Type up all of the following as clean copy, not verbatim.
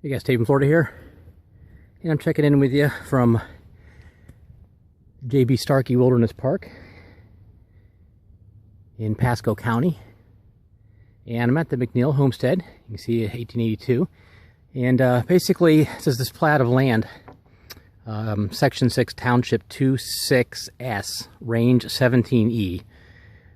Hey guys, Dave from Florida here, and I'm checking in with you from J.B. Starkey Wilderness Park in Pasco County, and I'm at the McNeil Homestead. You can see 1882, and basically this is this plat of land, Section 6, Township 26S, Range 17E,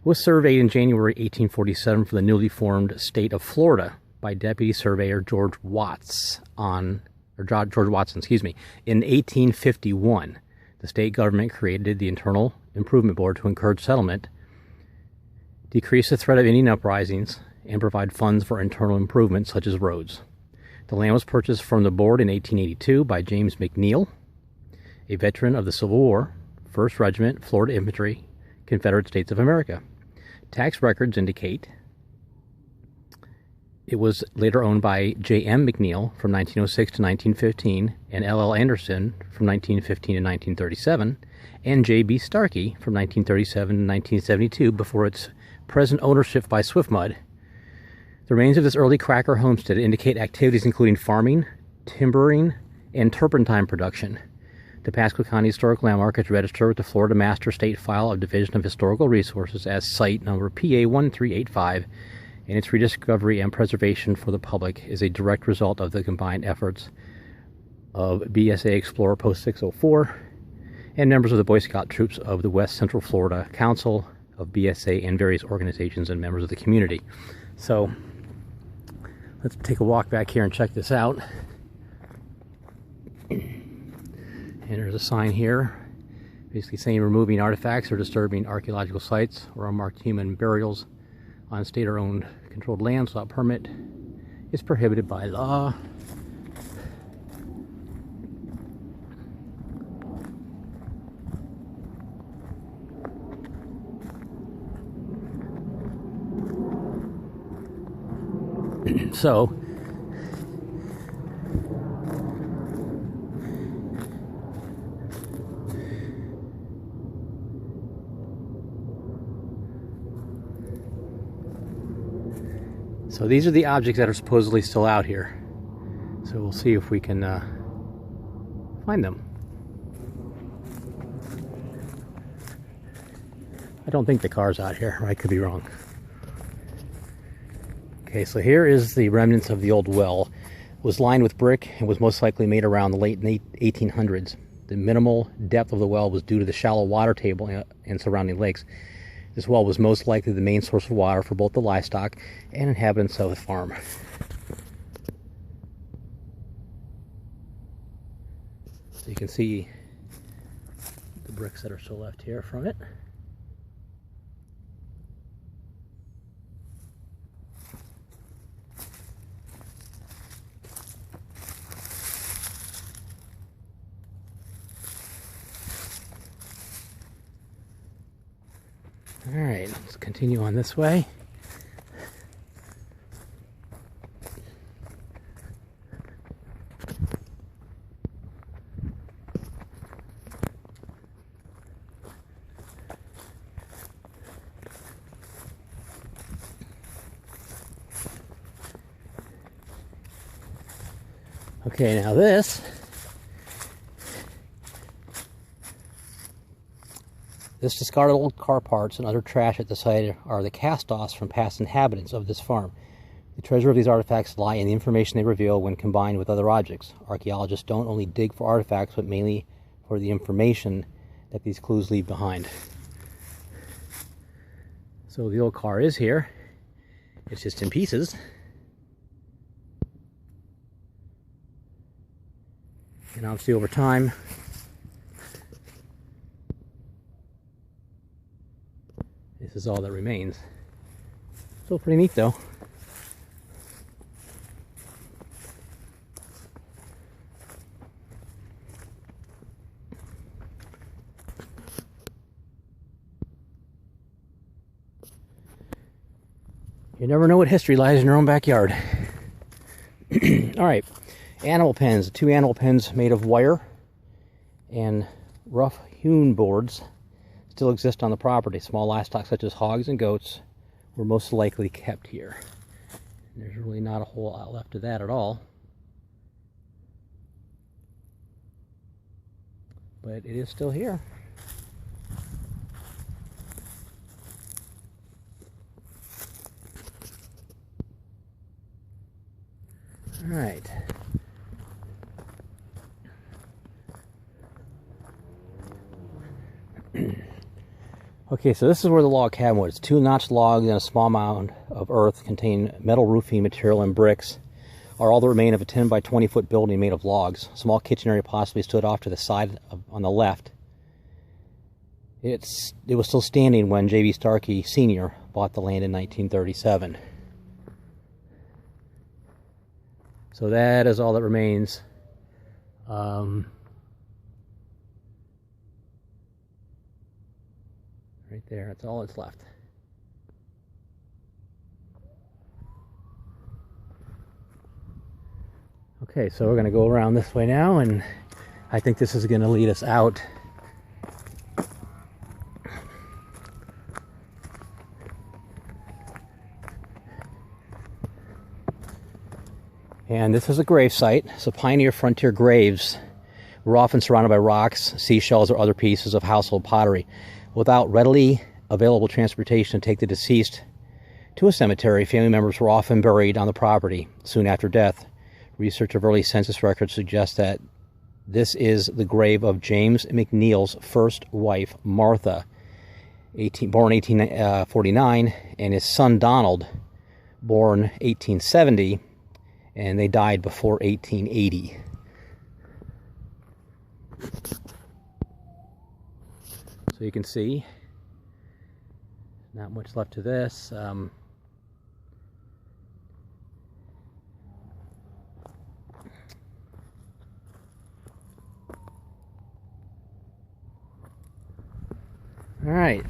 was surveyed in January 1847 for the newly formed state of Florida by Deputy Surveyor George Watson, in 1851. The state government created the Internal Improvement Board to encourage settlement, decrease the threat of Indian uprisings, and provide funds for internal improvements such as roads. The land was purchased from the board in 1882 by James McNeil, a veteran of the Civil War, 1st Regiment, Florida Infantry, Confederate States of America. Tax records indicate it was later owned by J.M. McNeil from 1906 to 1915, and L.L. Anderson from 1915 to 1937, and J.B. Starkey from 1937 to 1972 before its present ownership by Swiftmud. The remains of this early Quaker homestead indicate activities including farming, timbering, and turpentine production. The Pasco County Historic Landmark is registered with the Florida Master State File of Division of Historical Resources as Site Number PA1385, and its rediscovery and preservation for the public is a direct result of the combined efforts of BSA Explorer Post 604 and members of the Boy Scout troops of the West Central Florida Council of BSA and various organizations and members of the community. So let's take a walk back here and check this out. And there's a sign here basically saying removing artifacts or disturbing archaeological sites or unmarked human burials on state or owned controlled lands without permit is prohibited by law. So these are the objects that are supposedly still out here. So we'll see if we can find them. I don't think the car's out here. I could be wrong. Okay, so here is the remnants of the old well. It was lined with brick and was most likely made around the late 1800s. The minimal depth of the well was due to the shallow water table and surrounding lakes. This well was most likely the main source of water for both the livestock and inhabitants of the farm. So you can see the bricks that are still left here from it. Alright, let's continue on this way. Okay, now this discarded old car parts and other trash at the site are the cast-offs from past inhabitants of this farm. The treasure of these artifacts lie in the information they reveal when combined with other objects. Archaeologists don't only dig for artifacts, but mainly for the information that these clues leave behind. So the old car is here. It's just in pieces. And obviously over time, this is all that remains. Still pretty neat though. You never know what history lies in your own backyard. Alright, animal pens. 2 animal pens made of wire and rough hewn boards still exist on the property. Small livestock such as hogs and goats were most likely kept here. There's really not a whole lot left of that at all. but it is still here. All right. Okay, so this is where the log cabin was. 2-notch logs and a small mound of earth contain metal roofing material and bricks are all that remain of a 10 by 20 foot building made of logs. A small kitchen area possibly stood off to the side on the left. It was still standing when J.B. Starkey Sr. bought the land in 1937. So that is all that remains. Right there, that's all that's left. Okay, so we're going to go around this way now, and I think this is going to lead us out. And this is a grave site. So pioneer frontier graves were often surrounded by rocks, seashells, or other pieces of household pottery. Without readily available transportation to take the deceased to a cemetery, family members were often buried on the property soon after death. Research of early census records suggests that this is the grave of James McNeil's first wife, Martha, born 1849, and his son, Donald, born 1870, and they died before 1880. So you can see, not much left to this. All right.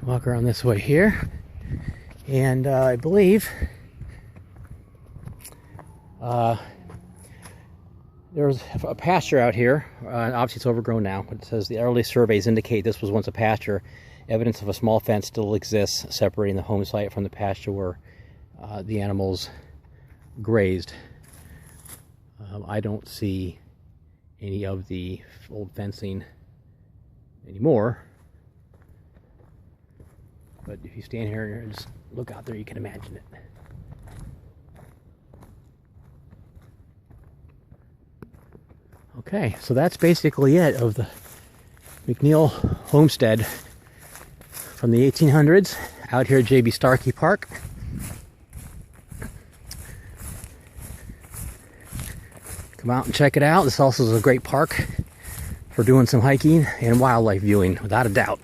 Walk around this way here, and I believe there's a pasture out here. Obviously it's overgrown now, but it says the early surveys indicate this was once a pasture. Evidence of a small fence still exists separating the home site from the pasture where the animals grazed. I don't see any of the old fencing anymore, but if you stand here and just look out there, you can imagine it. Okay, so that's basically it of the McNeil homestead from the 1800s out here at J.B. Starkey Park. Come out and check it out. This also is a great park for doing some hiking and wildlife viewing, without a doubt.